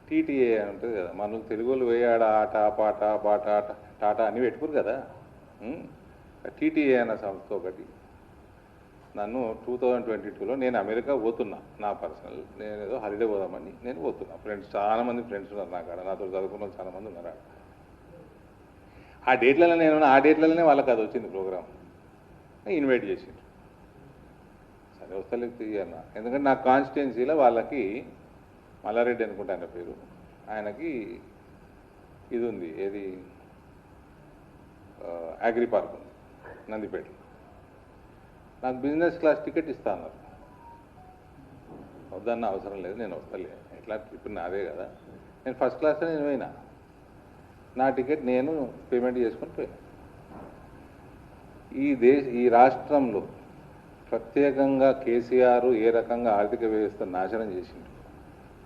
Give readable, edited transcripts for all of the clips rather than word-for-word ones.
TTA అని ఉంటుంది కదా, మనకు తెలుగులో వేయాడ ఆట పాట బాట టాటా అన్నీ పెట్టుకోరు కదా. టీటీఏ అన్న సంస్థ ఒకటి నన్ను 2022లో నేను అమెరికా పోతున్నా, నా పర్సనల్, నేను ఏదో హాలిడే పోదామని నేను పోతున్నా. ఫ్రెండ్స్ చాలామంది ఫ్రెండ్స్ ఉన్నారు నాకు ఆడ, నాతో చదువుకున్న చాలామంది ఉన్నారు ఆడ. ఆ డేట్లలో నేను ఆ డేట్లలోనే వాళ్ళకి అది వచ్చింది ప్రోగ్రామ్, ఇన్వైట్ చేసిండ్రు. సరే వస్తలేదు తీయన్న, ఎందుకంటే నా కాన్స్టిట్యున్సీలో వాళ్ళకి మల్లారెడ్డి అనుకుంటా ఆయన పేరు, ఆయనకి ఇది ఉంది, ఏది అగ్రి పార్క్ ఉంది నందిపేట. నాకు బిజినెస్ క్లాస్ టికెట్ ఇస్తా అన్నారు. వద్దన్న అవసరం లేదు, నేను వస్తలే, ఎట్లా ట్రిప్ నాదే కదా, నేను ఫస్ట్ క్లాస్లో నేను పోయినా, నా టికెట్ నేను పేమెంట్ చేసుకొని పోయినా. ఈ రాష్ట్రంలో ప్రత్యేకంగా కేసీఆర్ ఏ రకంగా ఆర్థిక వ్యవస్థ నాశనం చేసిండు,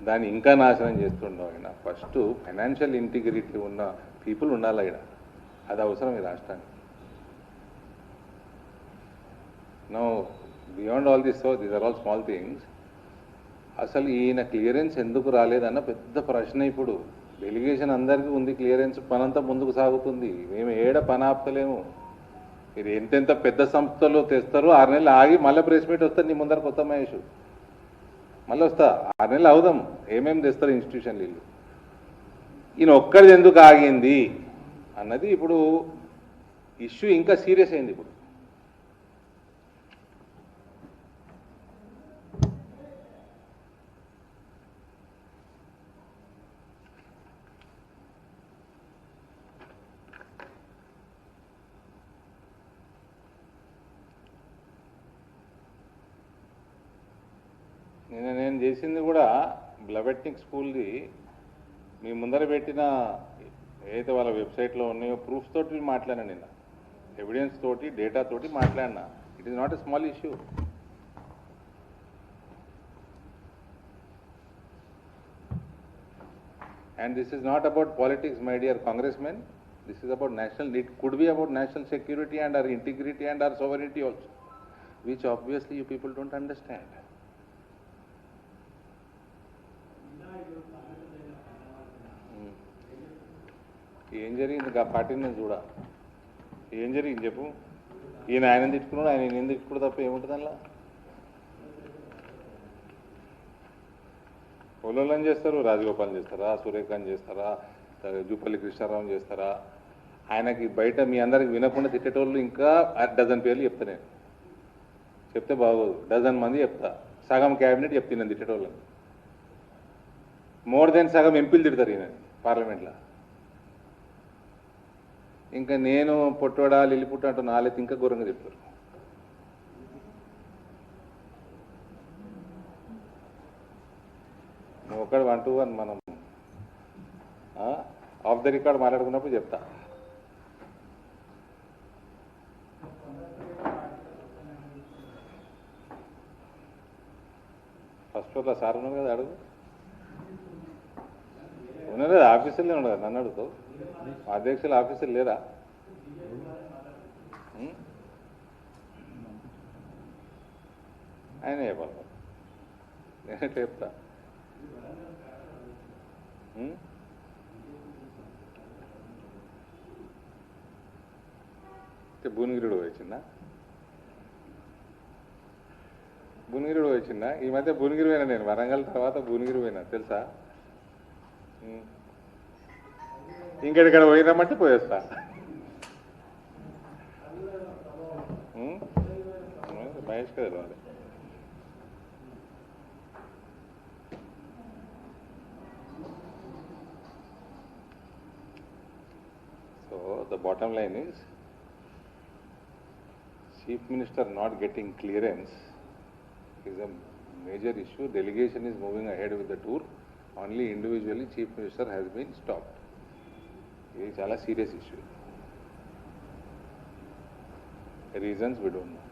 దాన్ని ఇంకా నాశనం చేస్తుండవు. ఆయన ఫస్ట్ ఫైనాన్షియల్ ఇంటిగ్రిటీ ఉన్న పీపుల్ ఉండాలి ఆయన, అది అవసరం ఈ రాష్ట్రానికి. No beyond all this, so these are all small things. అసలు ఈయన క్లియరెన్స్ ఎందుకు రాలేదన్న పెద్ద ప్రశ్న. ఇప్పుడు డెలిగేషన్ అందరికీ ఉంది క్లియరెన్స్, పనంతా ముందుకు సాగుతుంది, మేము ఏడ పని ఆపుతలేము. మీరు ఎంతెంత పెద్ద సంస్థలు తెస్తారో 6 నెలలు ఆగి మళ్ళీ ప్రెస్ మీట్ వస్తారు, నీ ముందరకు వస్తా మహేష్, మళ్ళీ వస్తా, 6 నెలలు అవుదాం, ఏమేమి తెస్తారు ఇన్స్టిట్యూషన్లు వీళ్ళు. ఈయన ఒక్కడిది ఎందుకు ఆగింది అన్నది ఇప్పుడు ఇష్యూ ఇంకా సీరియస్ అయింది. ఇప్పుడు నేను చేసింది కూడా బ్లబెట్నిక్ స్కూల్ది మీ ముందర పెట్టిన ఏదైతే వాళ్ళ వెబ్సైట్లో ఉన్నాయో ప్రూఫ్స్ తోటి మాట్లాడినా, నిన్న ఎవిడెన్స్ తోటి డేటా తోటి మాట్లాడినా. It is not a small issue. And this is not about politics, my dear Congressmen. This is about national, it could be about national security and our integrity and our sovereignty also, which obviously you people don't understand. ఏం జరిగింది ఆ party నేను చూడ, ఏం జరిగింది చెప్పు. ఈయన ఆయన తిట్టుకున్నాడు, ఆయన నేను తిట్టుకుడు తప్ప ఏముంటుంది అలా. ఓలోళ్ళని చేస్తారు, రాజగోపాల్ చేస్తారా, సూర్యకాంత్ చేస్తారా, జూపల్లి కృష్ణారావు చేస్తారా. ఆయనకి బయట మీ అందరికి వినకుండా తిట్టేటోళ్ళు ఇంకా 12 పేర్లు చెప్తా, నేను చెప్తే బాగోదు, 12 మంది చెప్తా. సగం క్యాబినెట్ చెప్తున్నాను తిట్టేటోళ్ళని, మోర్ దెన్ సగం ఎంపీలు తిడతారు ఈయన పార్లమెంట్లో. ఇంకా నేను పొట్టోడా లిల్లిపుట్ట అంటూ నాలెత్తి ఇంకా ఘోరంగా చెప్తారు. నువ్వు ఒకటి 1 to 1 మనం ఆఫ్ ద రికార్డ్ మాట్లాడుకున్నప్పుడు చెప్తా. ఫస్ట్ ఫ్లోర్లో సార్ ఉన్నారు కదా, అడుగు. ఉన్నారు కదా, ఆఫీసులే ఉండదు, నన్ను అడుగుతావు. అధ్యక్షులు ఆఫీసులు లేరా? ఆయన చెప్పాలి, నేనే చెప్తా. భువనగిరిడు వచ్చిందా? భువనగిరిడు వచ్చిందా? ఈ మధ్య భువనగిరి పోయినా నేను, వరంగల్ తర్వాత భువనగిరి పోయినా, తెలుసా? ఇంకెక్కడ పోయినామంటే పోయేస్తా. మహేష్ కదా వాళ్ళు. So the bottom line is Chief Minister not getting clearance is a major issue. Delegation is moving ahead with the tour. Only individually Chief Minister has been stopped. ఇది చాలా serious issue. Reasons we don't know.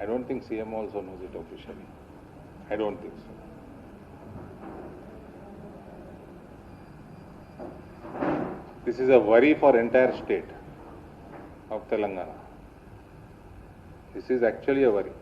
I don't think CM also knows it officially. I don't think so. This is a worry for entire state of Telangana. This is actually a worry.